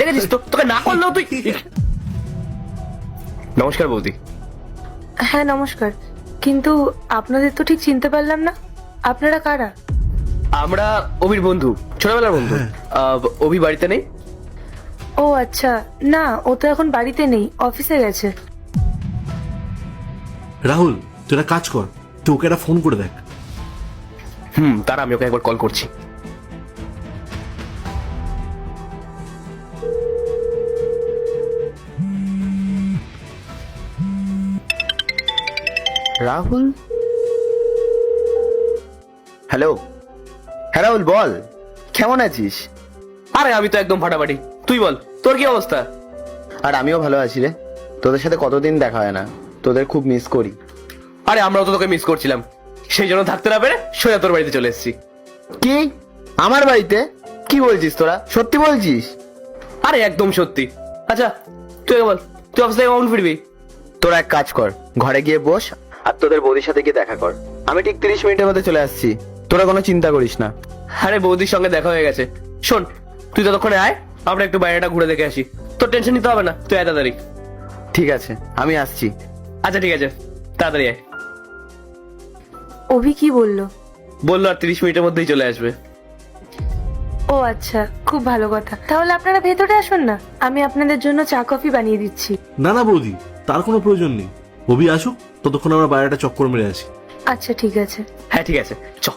দেখেছিস তো, তোকে না করলেও তুই। নমস্কার বৌদি। হ্যাঁ নমস্কার, কিন্তু আপনাদের তো ঠিক চিনতে পারলাম না, আপনারা কারা? আমরা অভির বন্ধু, ছোটবেলার বন্ধু। অভি বাড়িতে নেই? ও আচ্ছা, না ও তো এখন বাড়িতে নেই, অফিসে গেছে। রাহুল, তুই একটা কাজ কর, তুই ওকে একটা ফোন করে দেখ। তারা আমি ওকে একবার কল করছি। রাহুল, হ্যালো। হ্যাঁ রাহুল বল, কেমন আছিস? আরে আমি তো একদম ফাটাফাটি, তুই বল তোর কি অবস্থা? আর আমিও ভালো আছি রে, তোদের সাথে কতদিন দেখা হয় না, তোদের খুব মিস করি। আরে আমরাও তো তোকে মিস করছিলাম, সেই জন্য থাকতে না পেরে সোজা তোর বাড়িতে চলে এসেছি। কি আমার বাড়িতে? কি বলছিস তোরা, সত্যি বলছিস? আরে একদম সত্যি। আচ্ছা তুই আগে বল, তুই অফিস থেকে কখন ফিরবি? তোরা এক কাজ কর, ঘরে গিয়ে বস আর তোদের বৌদির সাথে গিয়ে দেখা কর। আমি ঠিক 30 মিনিটের মধ্যে চলে আসছি, তোরা কোনো চিন্তা করিস না। আরে বৌদির সঙ্গে দেখা হয়ে গেছে। শোন, তুই ততক্ষণে আয়, আমরা একটু বাইরেটা ঘুরে দেখে আসি। তোর টেনশন নিতে হবে না, তুই আয় তাড়াতাড়ি। ঠিক আছে, আমি আসছি। আচ্ছা ঠিক আছে, তাড়াতাড়ি আয়। অভি কি বললো? বললো আর 30 মিনিটের মধ্যেই চলে আসবে। ও আচ্ছা, খুব ভালো কথা। তাহলে আপনারা ভেতরে আসুন না, আমি আপনাদের জন্য চা কফি বানিয়ে দিচ্ছি। না না বৌদি, তার কোনো প্রয়োজন নেই। অভি আসুক, ততক্ষণ আমরা বাইরেটা চক্কর মেরে আসি। আচ্ছা ঠিক আছে। হ্যাঁ ঠিক আছে, চ।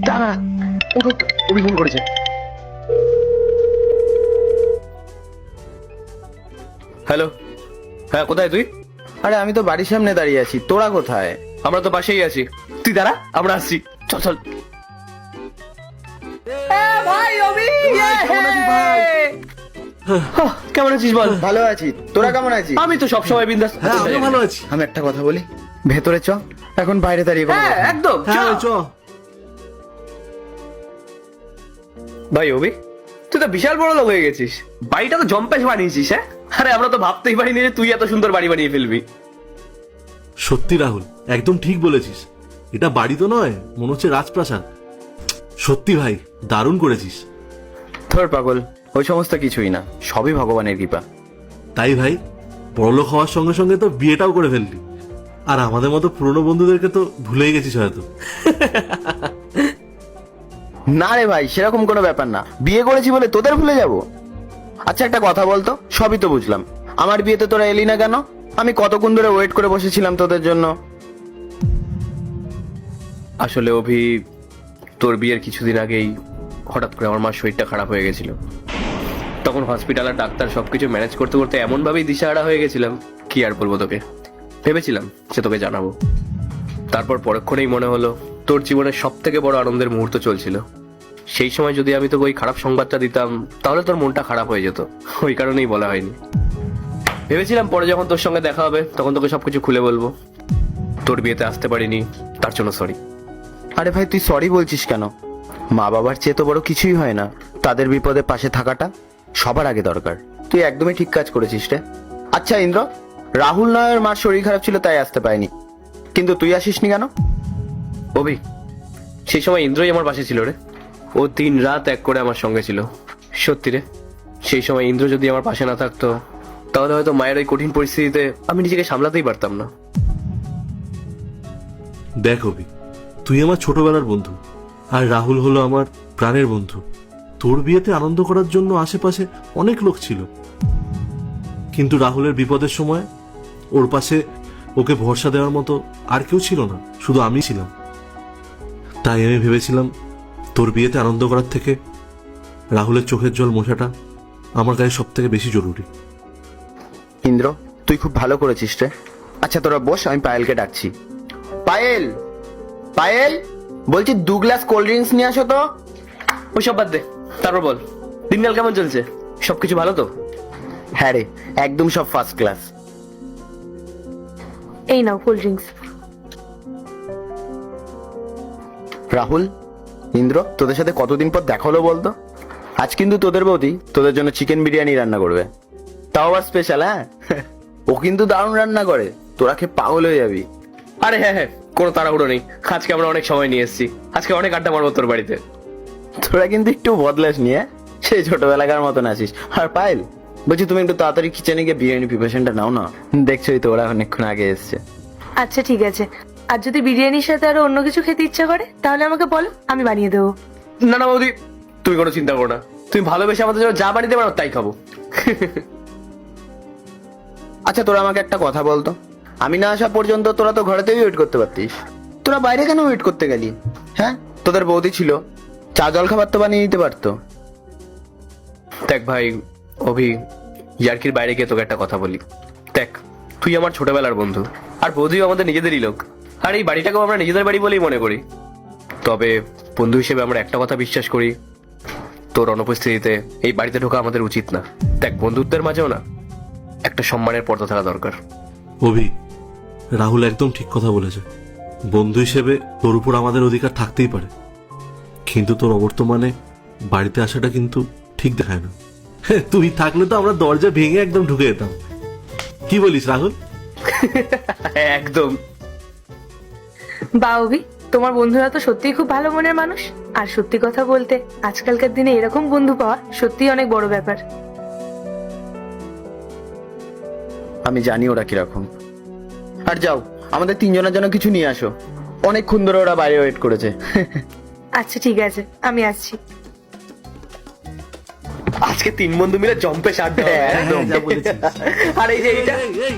দাঁড়া, উঠুক, অভি ফোন করেছে। হ্যালো, হ্যাঁ কোথায় তুই? আরে আমি তো বাড়ির সামনে দাঁড়িয়ে আছি, তোরা কোথায়? আমরা তো পাশেই আছি, তুই দাঁড়া, আমরা আসছি। চল চল। ভাই অভি, কেমন আছিস ভাই? কেমন আছিস বল? ভালো আছি, তোরা কেমন আছিস? আমি তো সবসময় বিন্দাস। হ্যাঁ, আমিও ভালো আছি। আমি একটা কথা বলি, ভেতরে চ, এখন বাইরে দাঁড়িয়ে কোনো হ্যাঁ কথা নেই। একদম। হ্যাঁ চ। ভাই অভি, তুই তো বিশাল বড় লোক হয়ে গেছিস, বাড়িটা তো জম্পেশ বানিয়েছিস। হ্যাঁ, আরে আমরা তো ভাবতেই পারিনি যে তুই এত সুন্দর বাড়ি বানিয়ে ফেলবি। সত্যি রাহুল, একদম ঠিক বলেছিস। এটা বাড়ি তো নয়, মনে হচ্ছে রাজপ্রাসাদ। সত্যি ভাই, দারুণ করেছিস। ধর পাগল, ওই সমস্ত কিছুই না, সবই ভগবানের কৃপা। তাই ভাই, বড়লোক হওয়ার সঙ্গে সঙ্গে তো বিয়েটাও করে ফেললি। আর আমাদের মতো পুরনো বন্ধুদেরকে তো ভুলেই গেছিস হয়তো। না রে ভাই, সেরকম কোনো ব্যাপার না, বিয়ে করেছি বলে তোদের ভুলে যাব? আচ্ছা একটা কথা বলতো, সবই তো বুঝলাম, আমার বিয়েতে তোরা এলি না কেন? আমি কতক্ষণ ধরে ওয়েট করে বসেছিলাম তোদের জন্য। আসলে অভি, তোর বিয়ের কিছুদিন আগেই হঠাৎ করে আমার মার শরীরটা খারাপ হয়ে গেছিল। তখন হসপিটাল আর ডাক্তার সবকিছু ম্যানেজ করতে করতে এমন ভাবেই দিশাহারা হয়ে গেছিলাম, কি আর বলবো তোকে। ভেবেছিলাম সে তোকে জানাবো, তারপর পরক্ষণেই মনে হলো তোর জীবনের সব থেকে বড় আনন্দের মুহূর্ত চলছিল। সেই সময় যদি আমি তোকে ওই খারাপ সংবাদটা দিতাম, তাহলে তোর মনটা খারাপ হয়ে যেত। ওই কারণেই বলা হয়নি। ভেবেছিলাম পরে যখন তোর সঙ্গে দেখা হবে তখন তোকে সবকিছু খুলে বলবো। তোর বিয়েতে আসতে পারিনি, তার জন্য সরি। আরে ভাই, তুই সরি বলছিস কেন? মা বাবার চেয়ে তো বড় কিছুই হয় না, তাদের বিপদে পাশে থাকাটা সবার আগে দরকার। তুই একদমই ঠিক কাজ করেছিস রে। আচ্ছা ইন্দ্র, রাহুল নয়ের মার শরীর খারাপ ছিল তাই আসতে পারেনি, কিন্তু তুই আসিসনি কেন? অভি, সেই সময় ইন্দ্রই আমার পাশে ছিল রে। ও 3 রাত এক করে আমার সঙ্গে ছিল। সত্যি রে, সেই সময় ইন্দ্র যদি আমার পাশে না থাকতো, তাহলে হয়তো মায়ের ওই কঠিন পরিস্থিতিতে আমি নিজেকে সামলাতেই পারতাম না। দেখ অভি, তুই আমার ছোটবেলার বন্ধু, আর রাহুল হলো আমার প্রাণের বন্ধু। তোর বিয়েতে আনন্দ করার জন্য আশেপাশে অনেক লোক ছিল, কিন্তু রাহুলের বিপদের সময় ওর পাশে ওকে ভরসা দেওয়ার মতো আর কেউ ছিল না, শুধু আমি ছিলাম। তাই আমি ভেবেছিলাম তোর বিয়েতে আনন্দ করার থেকে রাহুলের চোখের জল মোছাটা আমার কাছে সব থেকে বেশি জরুরি। ইন্দ্র, তুই খুব ভালো করেছিস রে। আচ্ছা তোরা বস, আমি পায়েলকে ডাকছি। পায়েল, পায়েল, বলছি 2 গ্লাস কোল্ড ড্রিঙ্কস নিয়ে আসো তো। ওইসব বাদ দে, তারপর বল দিনকাল কেমন চলছে? সবকিছু ভালো তো? হ্যাঁ রে, একদম সব ফার্স্ট ক্লাস। এই নাও কোল্ড ড্রিঙ্কস। রাহুল, ইন্দ্র, তোদের সাথে কতদিন পর দেখা হলো বলতো? আজ কিন্তু তোদের বৌদি তোদের জন্য চিকেন বিরিয়ানি রান্না করবে, তাও আবার স্পেশাল। হ্যাঁ, ও কিন্তু দারুণ রান্না করে, তোরা খেয়ে পাগল হয়ে যাবি। আরে হ্যাঁ হ্যাঁ, কোনো তাড়াহুড়ো নেই, আজকে আমরা অনেক সময় নিয়ে এসেছি, আজকে অনেক আড্ডা মারবো তোর বাড়িতে। তোরা কিন্তু একটু বদলাস নিয়ে, সেই ছোটবেলাকার মতন আছিস। আর পায়েল, বলছি তুমি একটু তাড়াতাড়ি কিচেনে গিয়ে বিরিয়ানি প্রিপারেশনটা নাও না, দেখছোই তো ওরা অনেকক্ষণ আগে এসছে। আচ্ছা ঠিক আছে, আর যদি বিরিয়ানির সাথে আরো অন্য কিছু খেতে ইচ্ছা করে তাহলে আমাকে বলো, আমি বানিয়ে দেবো। না না বৌদি, তুমি কোনো চিন্তা করো না, তুমি ভালোবেসে আমাদের জন্য যা বানিয়ে দেবে তাই খাবো। আচ্ছা তোরা আমাকে একটা কথা বলতো, আমি না আসা পর্যন্ত তোরা তো ঘরেতেই ওয়েট করতে পারতিস, তোরা বাইরে কেন ওয়েট করতে গেলি? হ্যাঁ, তোদের বৌদি ছিল, চা জল খাবার তো বানিয়ে নিতে পারতো। দেখ ভাই অভি, ইয়ার্কির বাইরে গিয়ে তোকে একটা কথা বলি। দেখ, তুই আমার ছোটবেলার বন্ধু, আর বৌদিও আমাদের নিজেদেরই লোক, আর এই বাড়িটাকেও আমরা নিজেদের বাড়ি বলেই মনে করি। তবে বন্ধু হিসেবে আমরা একটা কথা বিশ্বাস করি, তোর অনুপস্থিতিতে এই বাড়িতে ঢোকা আমাদের উচিত না। দেখ, বন্ধুত্বের মাঝেও না একটা সম্মানের পর্দা থাকা দরকার। অভি, রাহুল একদম ঠিক কথা বলেছে। বন্ধু হিসেবে তোর উপর আমাদের অধিকার থাকতেই পারে, কিন্তু তোর অবর্তমানে বাড়িতে আসাটা কিন্তু ঠিক দেখায় না। তুই থাকলে তো আমরা দরজা ভেঙে একদম ঢুকে যেতাম। কি বলিস রাহুল? একদম। বা অভি, তোমার বন্ধুরা তো সত্যিই খুব ভালো মনের মানুষ, আর সত্যি কথা বলতে আজকালকার দিনে এরকম বন্ধু পাওয়া সত্যিই অনেক বড় ব্যাপার। আমি জানি ওরা কিরকম। আর যাও, আমাদের 3 জনের জন্য কিছু নিয়ে আসো, অনেকক্ষণ ধরে ওরা বাইরে ওয়েট করেছে। আচ্ছা ঠিক আছে, আমি আসছি। আজকে 3 বন্ধু মিলে জম্পে আড্ডা হবে। একদম। যা বলেছিস। আর এই যে এইটা এই